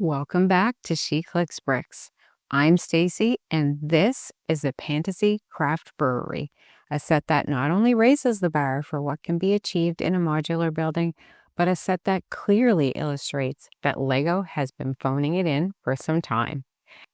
Welcome back to SheClicksBricks. I'm Stacy, and this is the Pantasy Craft Brewery, a set that not only raises the bar for what can be achieved in a modular building, but a set that clearly illustrates that LEGO has been phoning it in for some time.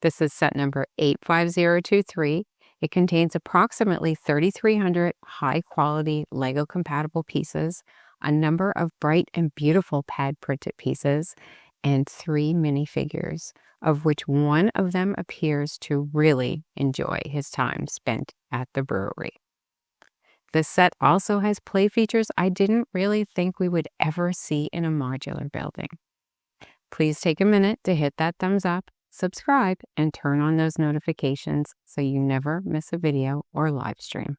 This is set number 85023. It contains approximately 3,300 high-quality LEGO-compatible pieces, a number of bright and beautiful pad-printed pieces, and 3 minifigures, of which one of them appears to really enjoy his time spent at the brewery. This set also has play features I didn't really think we would ever see in a modular building. Please take a minute to hit that thumbs up, subscribe, and turn on those notifications so you never miss a video or live stream.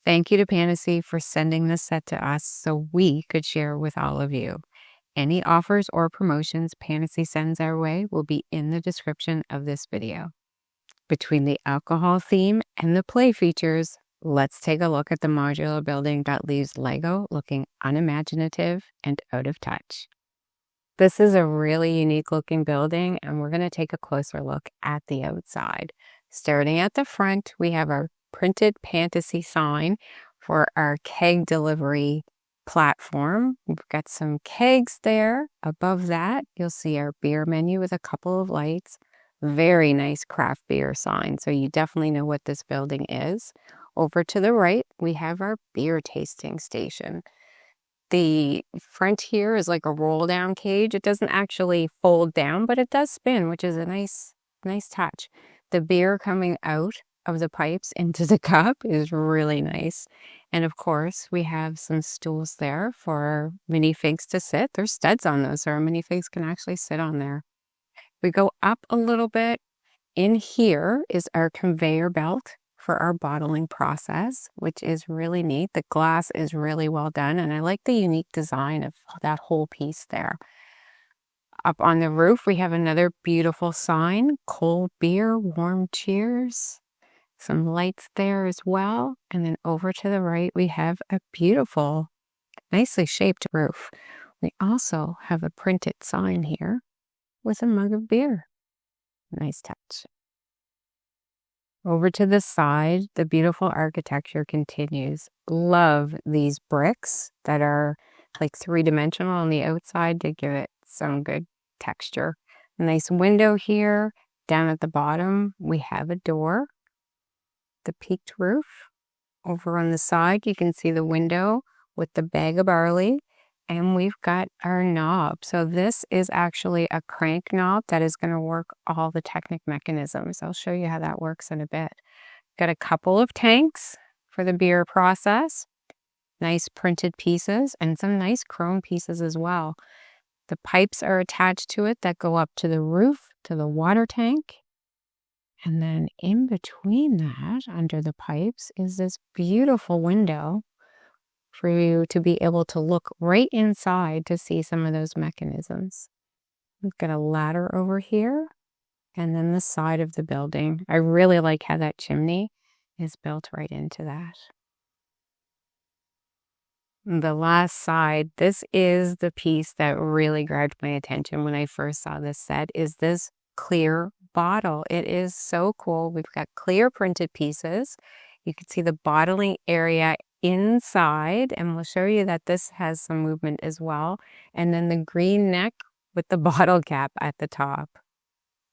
Thank you to Pantasy for sending this set to us so we could share with all of you. Any offers or promotions Pantasy sends our way will be in the description of this video. Between the alcohol theme and the play features, let's take a look at the modular building that leaves LEGO looking unimaginative and out of touch. This is a really unique looking building, and we're going to take a closer look at the outside. Starting at the front, we have our printed Pantasy sign for our keg delivery platform. We've got some kegs there. Above that, you'll see our beer menu with a couple of lights. Very nice craft beer sign, so you definitely know what this building is. Over to the right, we have our beer tasting station. The front here is like a roll down cage. It doesn't actually fold down, but it does spin, which is a nice touch. The beer coming out of the pipes into the cup is really nice. And of course, we have some stools there for our minifigs to sit. There's studs on those, so our minifigs can actually sit on there. We go up a little bit. In here is our conveyor belt for our bottling process, which is really neat. The glass is really well done, and I like the unique design of that whole piece there. Up on the roof, we have another beautiful sign, cold beer, warm cheers. Some lights there as well. And then over to the right, we have a beautiful, nicely shaped roof. We also have a printed sign here with a mug of beer. Nice touch. Over to the side, the beautiful architecture continues. Love these bricks that are like 3-dimensional on the outside to give it some good texture. A nice window here. Down at the bottom, we have a door. The peaked roof. Over on the side, you can see the window with the bag of barley, and we've got our knob. So this is actually a crank knob that is going to work all the Technic mechanisms. I'll show you how that works in a bit. Got a couple of tanks for the beer process, nice printed pieces, and some nice chrome pieces as well. The pipes are attached to it that go up to the roof, to the water tank. And then in between that, under the pipes, is this beautiful window for you to be able to look right inside to see some of those mechanisms. We've got a ladder over here, and then the side of the building. I really like how that chimney is built right into that. The last side, this is the piece that really grabbed my attention when I first saw this set, is this clear bottle. It is so cool. We've got clear printed pieces. You can see the bottling area inside, and we'll show you that this has some movement as well. And then the green neck with the bottle cap at the top.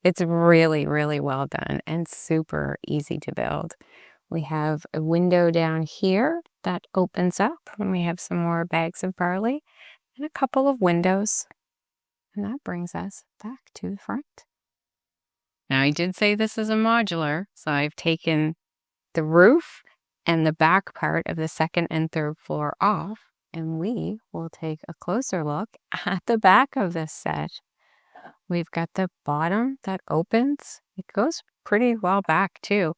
It's really, really well done and super easy to build. We have a window down here that opens up, and we have some more bags of barley and a couple of windows. And that brings us back to the front. Now, I did say this is a modular, so I've taken the roof and the back part of the second and third floor off, and we will take a closer look at the back of this set. We've got the bottom that opens. It goes pretty well back, too.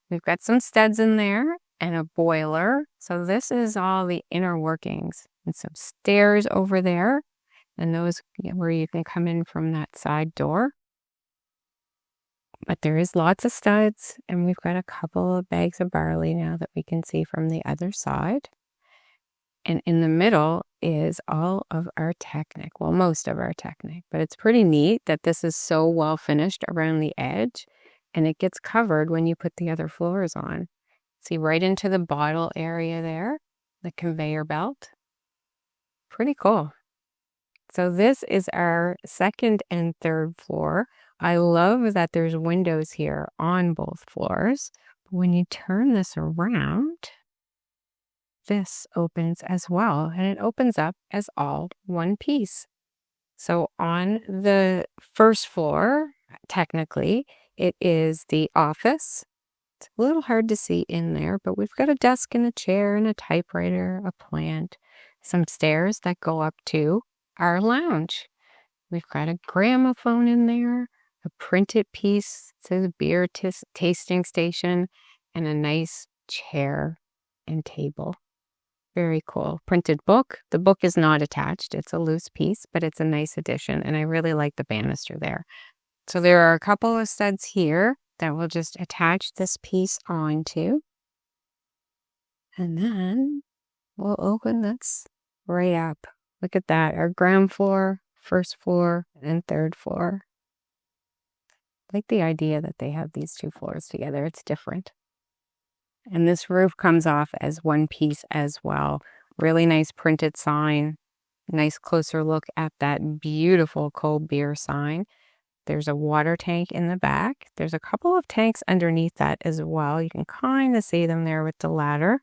We've got some studs in there and a boiler. So this is all the inner workings, and some stairs over there, and those where you can come in from that side door. But there is lots of studs, and we've got a couple of bags of barley now that we can see from the other side. And in the middle is all of our Technic. Well, most of our Technic. But it's pretty neat that this is so well finished around the edge. And it gets covered when you put the other floors on. See, right into the bottle area there. The conveyor belt. Pretty cool. So this is our second and third floor. I love that there's windows here on both floors. When you turn this around, this opens as well, and it opens up as all one piece. So on the first floor, technically, it is the office. It's a little hard to see in there, but we've got a desk and a chair and a typewriter, a plant, some stairs that go up to our lounge. We've got a gramophone in there, a printed piece, it says beer tasting station, and a nice chair and table. Very cool. Printed book. The book is not attached. It's a loose piece, but it's a nice addition, and I really like the banister there. So there are a couple of studs here that we'll just attach this piece onto. And then we'll open this right up. Look at that. Our ground floor, first floor, and third floor. I like the idea that they have these two floors together. It's different. And this roof comes off as one piece as well. Really nice printed sign. Nice closer look at that beautiful cold beer sign. There's a water tank in the back. There's a couple of tanks underneath that as well. You can kind of see them there with the ladder.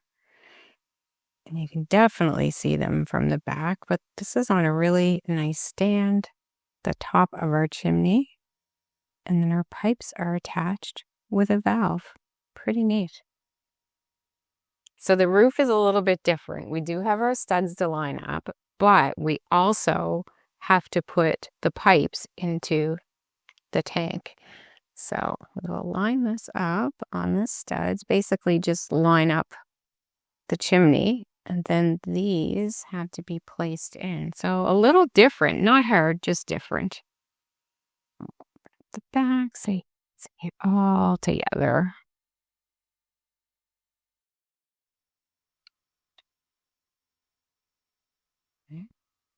And you can definitely see them from the back. But this is on a really nice stand. The top of our chimney. And then our pipes are attached with a valve. Pretty neat. So the roof is a little bit different. We do have our studs to line up, but we also have to put the pipes into the tank. So we'll line this up on the studs, basically just line up the chimney, and then these have to be placed in. So a little different, not hard, just different. The back, so you see it all together.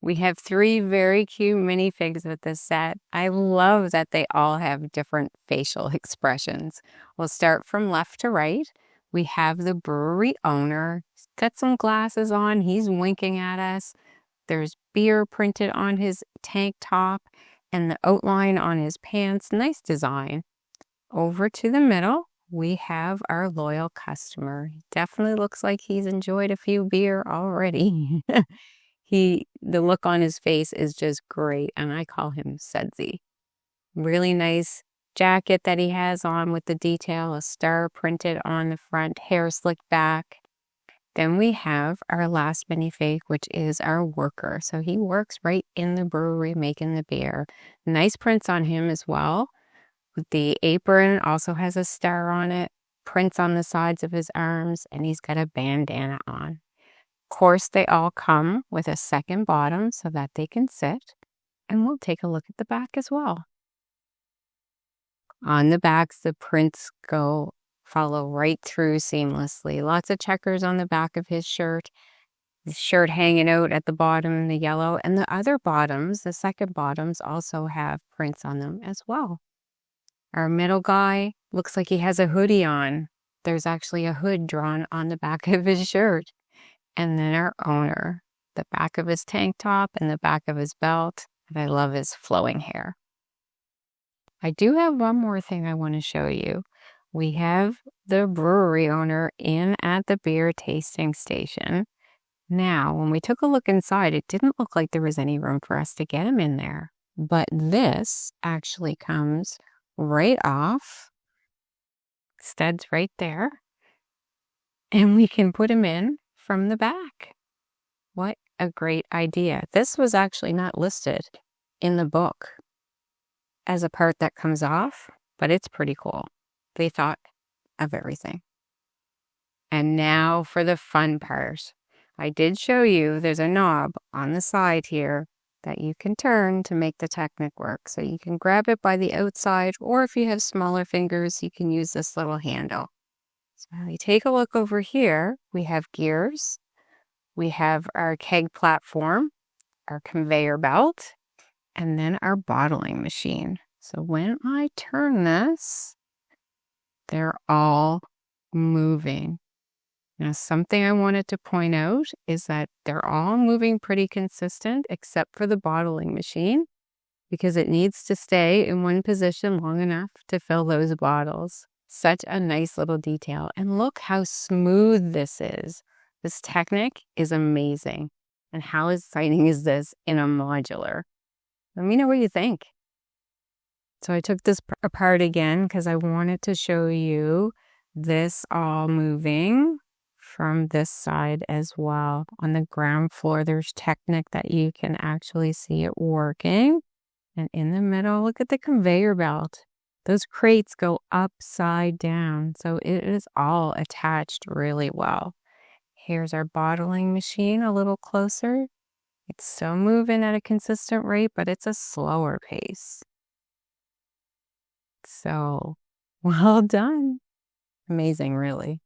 We have 3 very cute minifigs with this set. I love that they all have different facial expressions. We'll start from left to right. We have the brewery owner. He's got some glasses on. He's winking at us. There's beer printed on his tank top and the outline on his pants. Nice design. Over to the middle, we have our loyal customer. He definitely looks like he's enjoyed a few beer already. The look on his face is just great, and I call him Sudsy. Really nice jacket that he has on with the detail, a star printed on the front, hair slicked back. Then we have our last minifig, which is our worker. So he works right in the brewery making the beer. Nice prints on him as well. The apron also has a star on it, prints on the sides of his arms, and he's got a bandana on. Of course, they all come with a second bottom so that they can sit. And we'll take a look at the back as well. On the backs, the prints follow right through seamlessly. Lots of checkers on the back of his shirt. The shirt hanging out at the bottom, the yellow. And the other bottoms, the second bottoms, also have prints on them as well. Our middle guy looks like he has a hoodie on. There's actually a hood drawn on the back of his shirt. And then our owner, the back of his tank top and the back of his belt. And I love his flowing hair. I do have one more thing I want to show you. We have the brewery owner in at the beer tasting station. Now, when we took a look inside, it didn't look like there was any room for us to get him in there. But this actually comes right off. Studs right there. And we can put him in from the back. What a great idea. This was actually not listed in the book as a part that comes off, but it's pretty cool. They thought of everything. And now for the fun part. I did show you there's a knob on the side here that you can turn to make the Technic work. So you can grab it by the outside, or if you have smaller fingers, you can use this little handle. So you take a look over here, we have gears, we have our keg platform, our conveyor belt, and then our bottling machine. So when I turn this, they're all moving. Now, something I wanted to point out is that they're all moving pretty consistent except for the bottling machine, because it needs to stay in one position long enough to fill those bottles. Such a nice little detail. And look how smooth this is. This technique is amazing. And how exciting is this in a modular? Let me know what you think. So I took this apart again because I wanted to show you this all moving from this side as well. On the ground floor, there's Technic that you can actually see it working. And in the middle, look at the conveyor belt. Those crates go upside down, so it is all attached really well. Here's our bottling machine a little closer. It's still moving at a consistent rate, but it's a slower pace. So, well done. Amazing, really.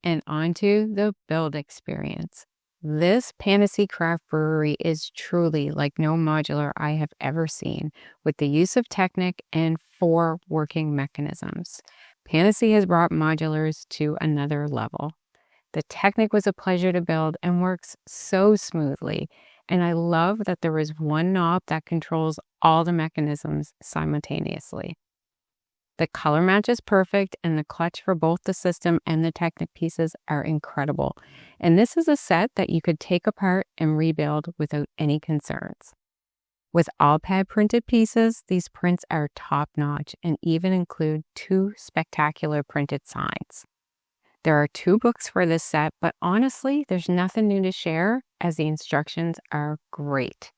And onto the build experience. This Pantasy Craft Brewery is truly like no modular I have ever seen, with the use of Technic and 4 working mechanisms. Pantasy has brought modulars to another level. The Technic was a pleasure to build and works so smoothly, and I love that there is one knob that controls all the mechanisms simultaneously. The color match is perfect, and the clutch for both the system and the Technic pieces are incredible. And this is a set that you could take apart and rebuild without any concerns. With all pad printed pieces, these prints are top-notch and even include 2 spectacular printed signs. There are 2 books for this set, but honestly, there's nothing new to share as the instructions are great.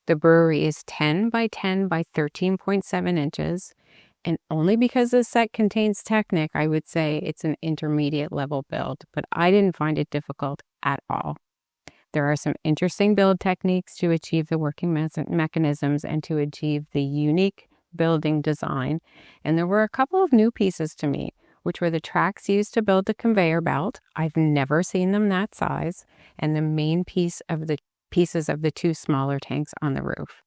The brewery is 10 by 10 by 13.7 inches. And only because this set contains Technic, I would say it's an intermediate level build, but I didn't find it difficult at all. There are some interesting build techniques to achieve the working mechanisms and to achieve the unique building design. And there were a couple of new pieces to me, which were the tracks used to build the conveyor belt. I've never seen them that size, and the main piece of the pieces of the 2 smaller tanks on the roof.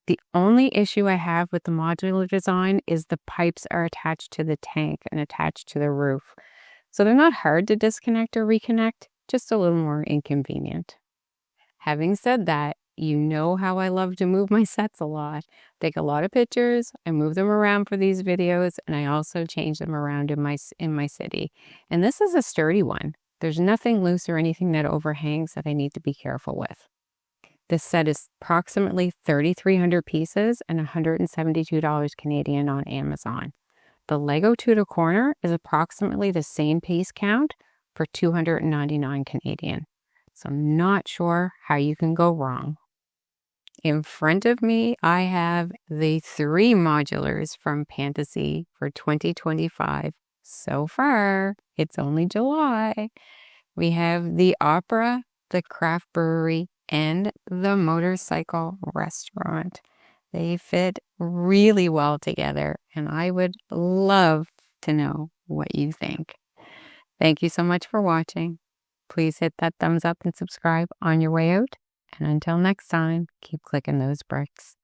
The only issue I have with the modular design is the pipes are attached to the tank and attached to the roof. So they're not hard to disconnect or reconnect, just a little more inconvenient. Having said that, you know how I love to move my sets a lot. Take a lot of pictures, I move them around for these videos, and I also change them around in my city. And this is a sturdy one. There's nothing loose or anything that overhangs that I need to be careful with. This set is approximately 3,300 pieces and $172 Canadian on Amazon. The Lego Tudor Corner is approximately the same piece count for $299 Canadian. So I'm not sure how you can go wrong. In front of me, I have the 3 modulars from Pantasy for 2025. So far, it's only July. We have the Opera, the Craft Brewery, and the Motorcycle Restaurant. They fit really well together, and I would love to know what you think. Thank you so much for watching. Please hit that thumbs up and subscribe on your way out. And until next time, keep clicking those bricks.